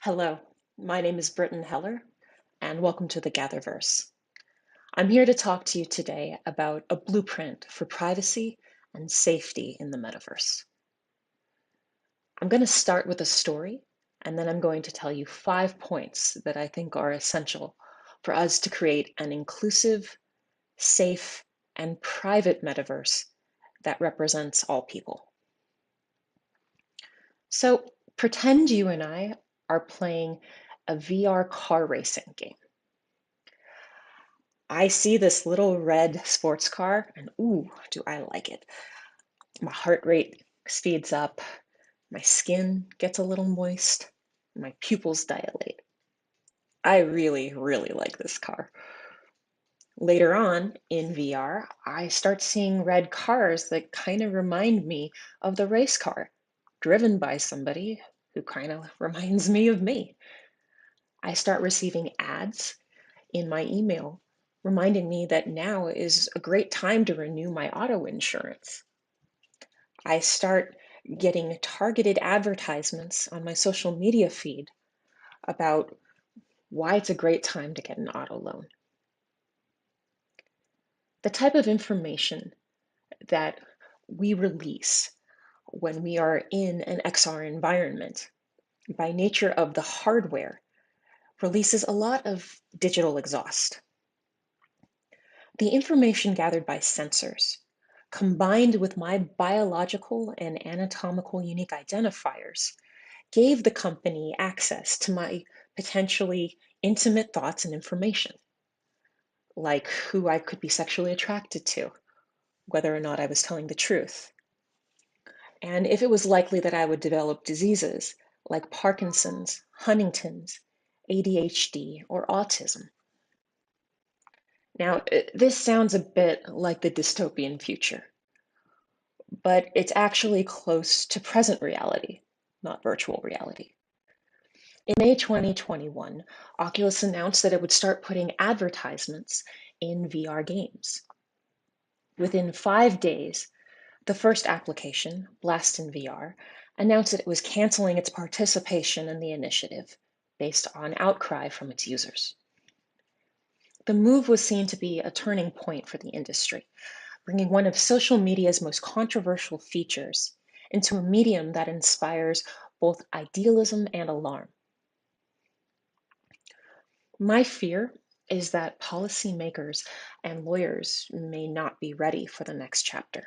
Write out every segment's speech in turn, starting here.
Hello, my name is Brittan Heller, and welcome to the Gatherverse. I'm here to talk to you today about a blueprint for privacy and safety in the metaverse. I'm going to start with a story, and then I'm going to tell you 5 points that I think are essential for us to create an inclusive, safe, and private metaverse that represents all people. So, pretend you and I are playing a VR car racing game. I see this little red sports car, and ooh, do I like it. My heart rate speeds up, my skin gets a little moist, my pupils dilate. I really, really like this car. Later on in VR, I start seeing red cars that kind of remind me of the race car, driven by somebody who kind of reminds me of me. I start receiving ads in my email reminding me that now is a great time to renew my auto insurance. I start getting targeted advertisements on my social media feed about why it's a great time to get an auto loan. The type of information that we release when we are in an XR environment, by nature of the hardware, releases a lot of digital exhaust. The information gathered by sensors, combined with my biological and anatomical unique identifiers, gave the company access to my potentially intimate thoughts and information, like who I could be sexually attracted to, whether or not I was telling the truth, and if it was likely that I would develop diseases like Parkinson's, Huntington's, ADHD, or autism. Now, this sounds a bit like the dystopian future, but it's actually close to present reality, not virtual reality. In May 2021, Oculus announced that it would start putting advertisements in VR games. Within 5 days, the first application, Blast in VR, announced that it was canceling its participation in the initiative based on outcry from its users. The move was seen to be a turning point for the industry, bringing one of social media's most controversial features into a medium that inspires both idealism and alarm. My fear is that policymakers and lawyers may not be ready for the next chapter.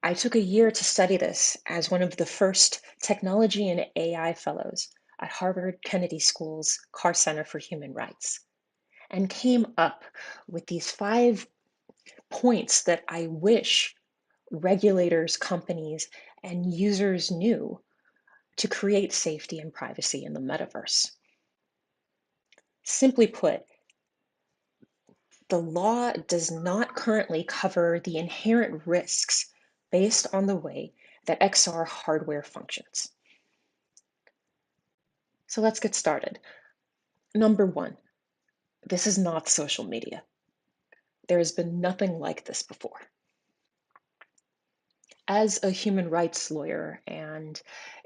I took a year to study this as one of the first technology and AI fellows at Harvard Kennedy School's Carr Center for Human Rights, and came up with these 5 points that I wish regulators, companies, and users knew to create safety and privacy in the metaverse. Simply put, the law does not currently cover the inherent risks based on the way that XR hardware functions. So let's get started. Number one, this is not social media. There has been nothing like this before. As a human rights lawyer and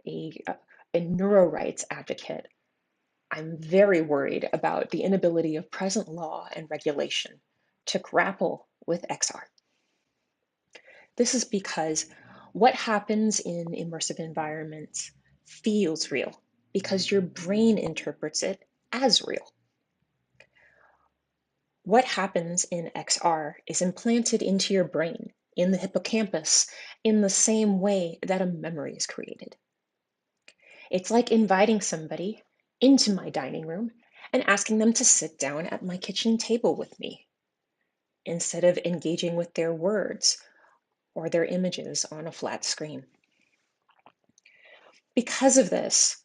a, a neuro rights advocate, I'm very worried about the inability of present law and regulation to grapple with XR. This is because what happens in immersive environments feels real because your brain interprets it as real. What happens in XR is implanted into your brain, in the hippocampus, in the same way that a memory is created. It's like inviting somebody into my dining room and asking them to sit down at my kitchen table with me, instead of engaging with their words or their images on a flat screen. Because of this,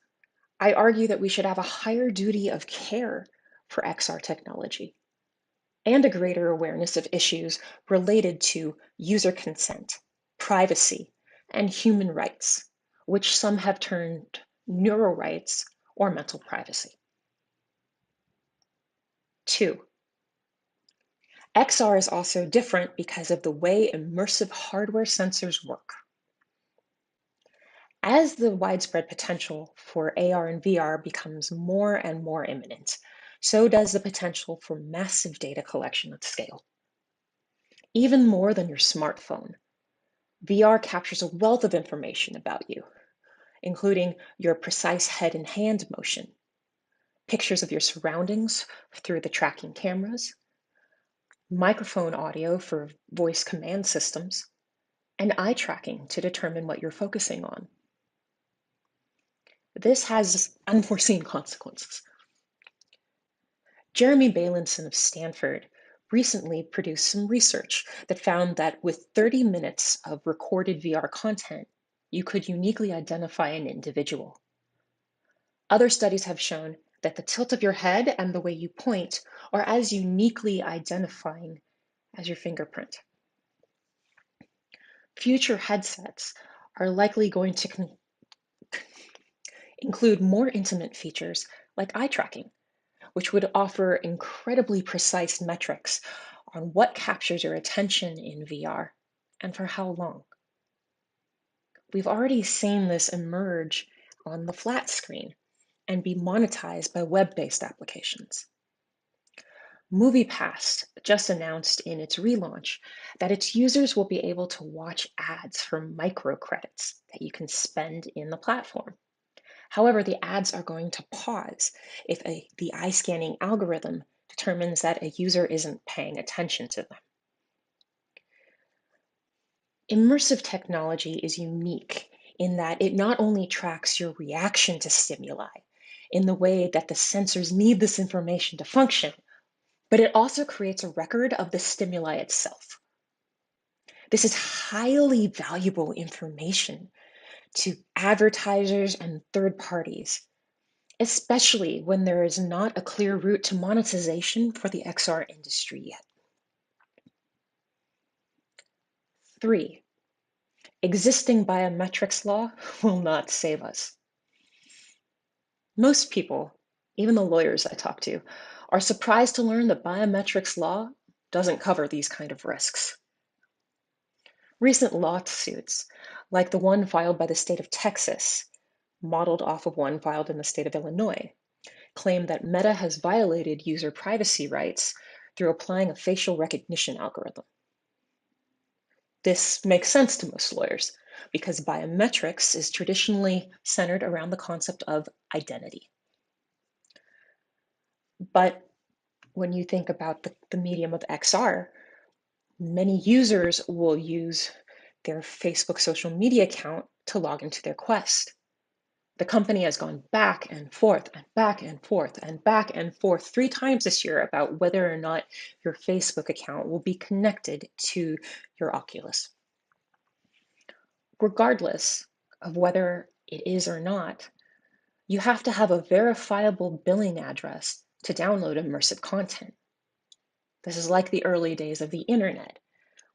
I argue that we should have a higher duty of care for XR technology and a greater awareness of issues related to user consent, privacy, and human rights, which some have termed neuro rights or mental privacy. 2, XR is also different because of the way immersive hardware sensors work. As the widespread potential for AR and VR becomes more and more imminent, so does the potential for massive data collection at scale. Even more than your smartphone, VR captures a wealth of information about you, including your precise head and hand motion, pictures of your surroundings through the tracking cameras, microphone audio for voice command systems, and eye tracking to determine what you're focusing on. This has unforeseen consequences. Jeremy Bailenson of Stanford recently produced some research that found that with 30 minutes of recorded VR content, you could uniquely identify an individual. Other studies have shown that the tilt of your head and the way you point are as uniquely identifying as your fingerprint. Future headsets are likely going to include more intimate features like eye tracking, which would offer incredibly precise metrics on what captures your attention in VR and for how long. We've already seen this emerge on the flat screen and be monetized by web-based applications. MoviePass just announced in its relaunch that its users will be able to watch ads for microcredits that you can spend in the platform. However, the ads are going to pause if the eye scanning algorithm determines that a user isn't paying attention to them. Immersive technology is unique in that it not only tracks your reaction to stimuli in the way that the sensors need this information to function, but it also creates a record of the stimuli itself. This is highly valuable information to advertisers and third parties, especially when there is not a clear route to monetization for the XR industry yet. 3, existing biometrics law will not save us. Most people, even the lawyers I talk to, are surprised to learn that biometrics law doesn't cover these kind of risks. Recent lawsuits, like the one filed by the state of Texas, modeled off of one filed in the state of Illinois, claim that Meta has violated user privacy rights through applying a facial recognition algorithm. This makes sense to most lawyers because biometrics is traditionally centered around the concept of identity. But when you think about the medium of XR, many users will use their Facebook social media account to log into their Quest. The company has gone back and forth and back and forth and back and forth 3 times this year about whether or not your Facebook account will be connected to your Oculus. Regardless of whether it is or not, you have to have a verifiable billing address to download immersive content. This is like the early days of the internet,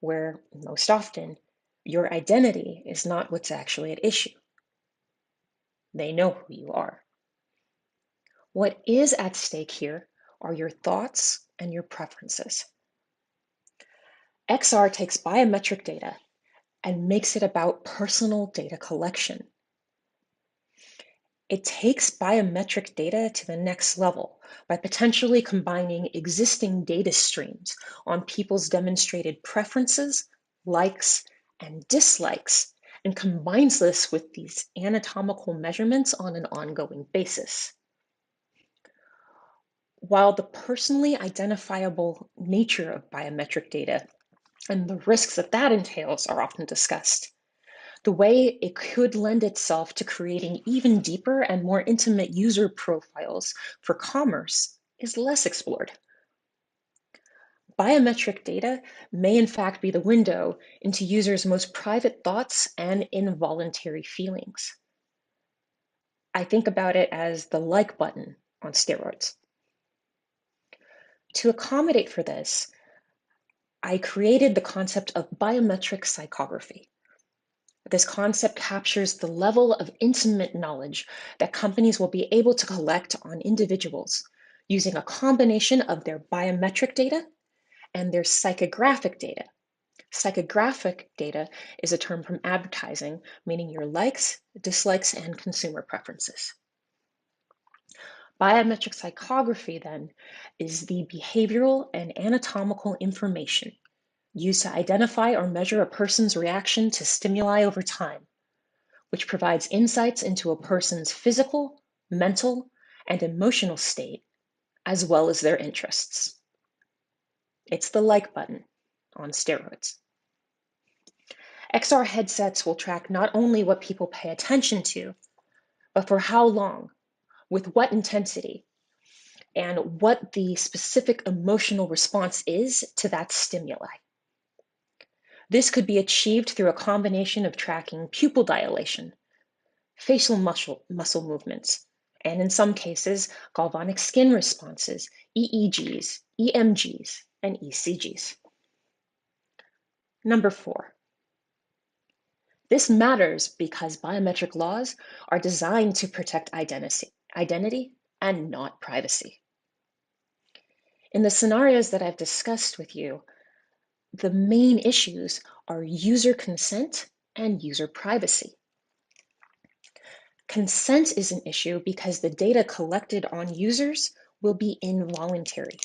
where most often your identity is not what's actually at issue. They know who you are. What is at stake here are your thoughts and your preferences. XR takes biometric data and makes it about personal data collection. It takes biometric data to the next level by potentially combining existing data streams on people's demonstrated preferences, likes, and dislikes, and combines this with these anatomical measurements on an ongoing basis. While the personally identifiable nature of biometric data and the risks that entails are often discussed, the way it could lend itself to creating even deeper and more intimate user profiles for commerce is less explored. Biometric data may in fact be the window into users' most private thoughts and involuntary feelings. I think about it as the like button on steroids. To accommodate for this, I created the concept of biometric psychography. This concept captures the level of intimate knowledge that companies will be able to collect on individuals using a combination of their biometric data and their psychographic data Psychographic data is a term from advertising, meaning your likes, dislikes, and consumer preferences. Biometric psychography, then, is the behavioral and anatomical information used to identify or measure a person's reaction to stimuli over time, which provides insights into a person's physical, mental, and emotional state, as well as their interests. It's the like button on steroids. XR headsets will track not only what people pay attention to, but for how long, with what intensity, and what the specific emotional response is to that stimuli. This could be achieved through a combination of tracking pupil dilation, facial muscle movements, and in some cases, galvanic skin responses, EEGs, EMGs, and ECGs. Number 4. This matters because biometric laws are designed to protect identity and not privacy. In the scenarios that I've discussed with you, the main issues are user consent and user privacy. Consent is an issue because the data collected on users will be involuntary.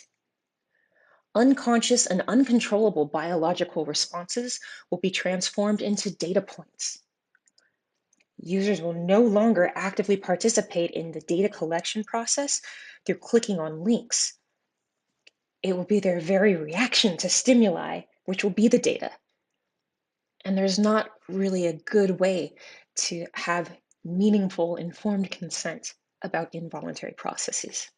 Unconscious and uncontrollable biological responses will be transformed into data points. Users will no longer actively participate in the data collection process through clicking on links. It will be their very reaction to stimuli, which will be the data. And there's not really a good way to have meaningful, informed consent about involuntary processes.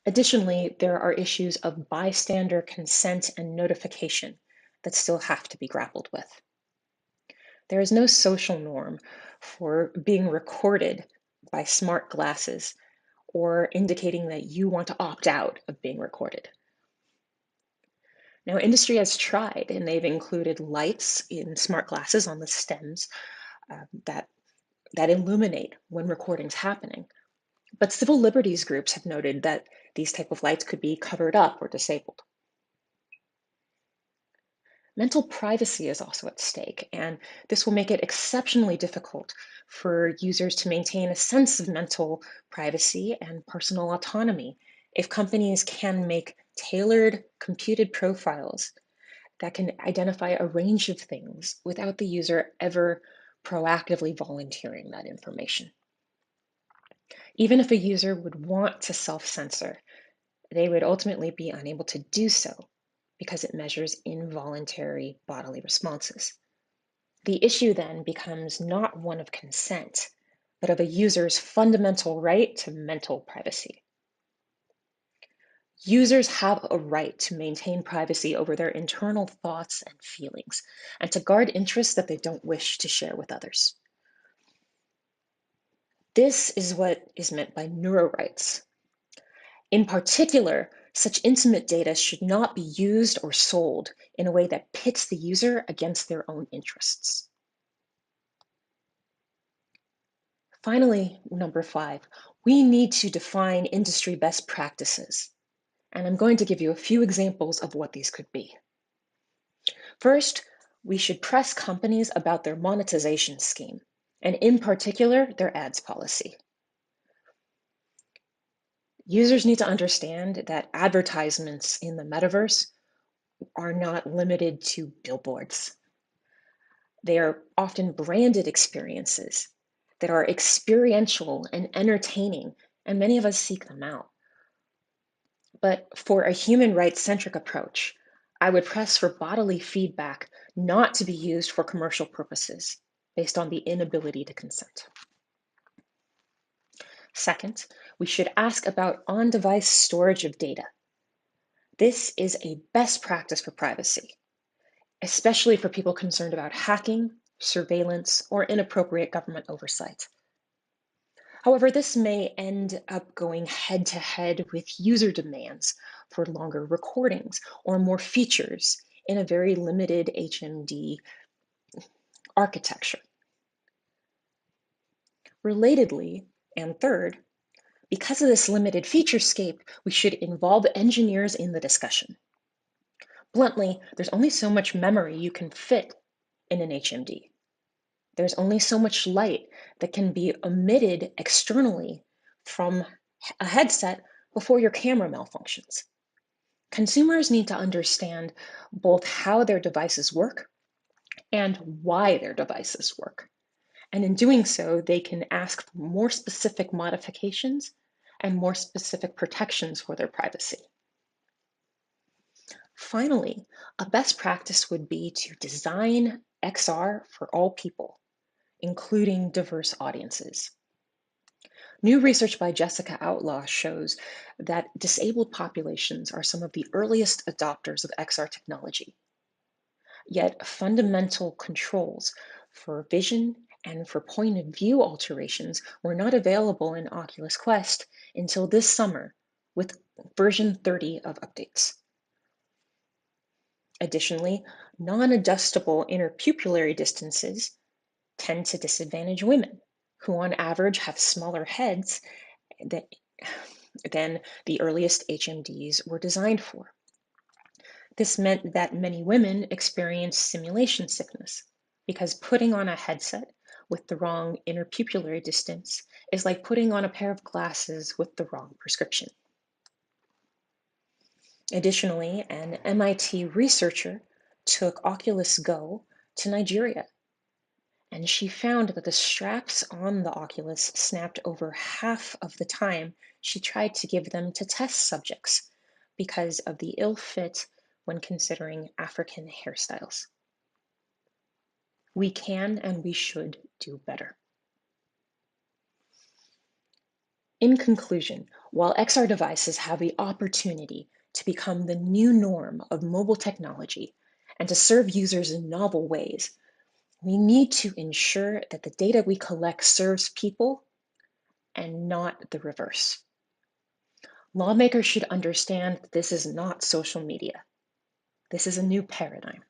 Additionally, there are issues of bystander consent and notification that still have to be grappled with. There is no social norm for being recorded by smart glasses or indicating that you want to opt out of being recorded. Now, industry has tried, and they've included lights in smart glasses on the stems that illuminate when recording's happening. But civil liberties groups have noted that these type of lights could be covered up or disabled. Mental privacy is also at stake, and this will make it exceptionally difficult for users to maintain a sense of mental privacy and personal autonomy if companies can make tailored, computed profiles that can identify a range of things without the user ever proactively volunteering that information. Even if a user would want to self-censor, they would ultimately be unable to do so because it measures involuntary bodily responses. The issue then becomes not one of consent, but of a user's fundamental right to mental privacy. Users have a right to maintain privacy over their internal thoughts and feelings, and to guard interests that they don't wish to share with others. This is what is meant by neurorights. In particular, such intimate data should not be used or sold in a way that pits the user against their own interests. Finally, number 5, we need to define industry best practices. And I'm going to give you a few examples of what these could be. First, we should press companies about their monetization scheme, and in particular, their ads policy. Users need to understand that advertisements in the metaverse are not limited to billboards. They are often branded experiences that are experiential and entertaining, and many of us seek them out. But for a human rights-centric approach, I would press for bodily feedback not to be used for commercial purposes based on the inability to consent. Second, we should ask about on-device storage of data. This is a best practice for privacy, especially for people concerned about hacking, surveillance, or inappropriate government oversight. However, this may end up going head-to-head with user demands for longer recordings or more features in a very limited HMD architecture. Relatedly, and third, because of this limited feature scape, we should involve engineers in the discussion. Bluntly, there's only so much memory you can fit in an HMD. There's only so much light that can be emitted externally from a headset before your camera malfunctions. Consumers need to understand both how their devices work and why their devices work. And in doing so, they can ask for more specific modifications and more specific protections for their privacy. Finally, a best practice would be to design XR for all people, including diverse audiences. New research by Jessica Outlaw shows that disabled populations are some of the earliest adopters of XR technology. Yet fundamental controls for vision and for point of view alterations were not available in Oculus Quest until this summer with version 30 of updates. Additionally, non-adjustable interpupillary distances tend to disadvantage women, who on average have smaller heads than the earliest HMDs were designed for. This meant that many women experienced simulation sickness because putting on a headset with the wrong interpupillary distance is like putting on a pair of glasses with the wrong prescription. Additionally, an MIT researcher took Oculus Go to Nigeria, and she found that the straps on the Oculus snapped over half of the time she tried to give them to test subjects because of the ill fit when considering African hairstyles. We can and we should do better. In conclusion, while XR devices have the opportunity to become the new norm of mobile technology and to serve users in novel ways, we need to ensure that the data we collect serves people and not the reverse. Lawmakers should understand that this is not social media. This is a new paradigm.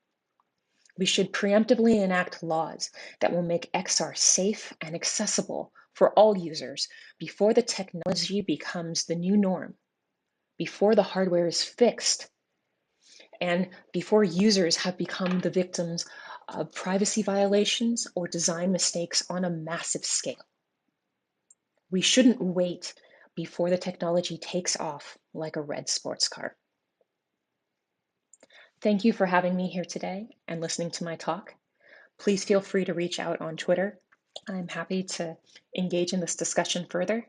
We should preemptively enact laws that will make XR safe and accessible for all users before the technology becomes the new norm, before the hardware is fixed, and before users have become the victims of privacy violations or design mistakes on a massive scale. We shouldn't wait before the technology takes off like a red sports car. Thank you for having me here today and listening to my talk. Please feel free to reach out on Twitter. I'm happy to engage in this discussion further.